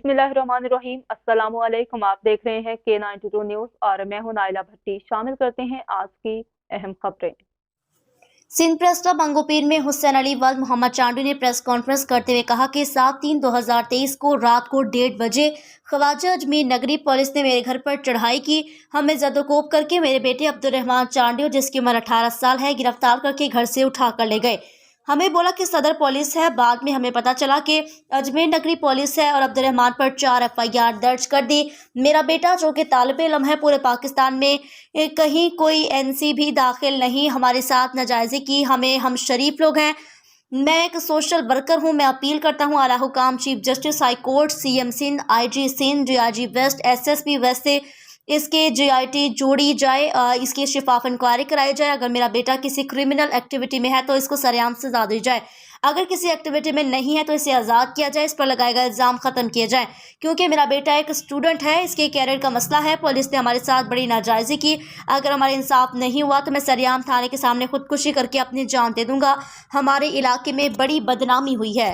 बिस्मिल्लाहिर्रहमानिर्रहीम। अस्सलामु अलैकुम। आप देख रहे हैं K92 न्यूज़ और मैं हूं नाइला भट्टी। शामिल करते हैं आज की अहम खबरें। सिंध प्रेस क्लब अंगोपीर में हुसैन अली वल्द मोहम्मद चांडू ने प्रेस कॉन्फ्रेंस करते हुए कहा कि 7/3/2023 को रात को 1:30 बजे ख्वाजा अजमीर नगरी पुलिस ने मेरे घर पर चढ़ाई की। हमें जदोकोब करके मेरे बेटे अब्दुर्रहमान चांडू, जिसकी उम्र 18 साल है, गिरफ्तार करके घर से उठा कर ले गए। हमें बोला कि सदर पुलिस है। बाद में हमें पता चला कि अजमेर नगरी पुलिस है और अब्दुर्रहमान पर 4 FIR दर्ज कर दी। मेरा बेटा जो कि तालिब इल्म है, पूरे पाकिस्तान में कहीं कोई NC भी दाखिल नहीं हमारे साथ नाजायज़ी की। हम शरीफ लोग हैं। मैं एक सोशल वर्कर हूं। मैं अपील करता हूं आला हुकाम, chief justice high court, CM Sindh, IG Sindh, DIG west, SSP west से इसके JIT जोड़ी जाए, इसकी शिफाफ इंक्वायरी कराई जाए। अगर मेरा बेटा किसी क्रिमिनल एक्टिविटी में है तो इसको सरेआम सजा दी जाए। अगर किसी एक्टिविटी में नहीं है तो इसे आज़ाद किया जाए, इस पर लगाए गए इल्ज़ाम ख़त्म किए जाए, क्योंकि मेरा बेटा एक स्टूडेंट है। इसके कैरियर का मसला है। पुलिस ने हमारे साथ बड़ी नाजायज़ी की। अगर हमारा इंसाफ नहीं हुआ तो मैं सरेआम थाने के सामने खुदकुशी करके अपनी जान दे दूंगा। हमारे इलाके में बड़ी बदनामी हुई है।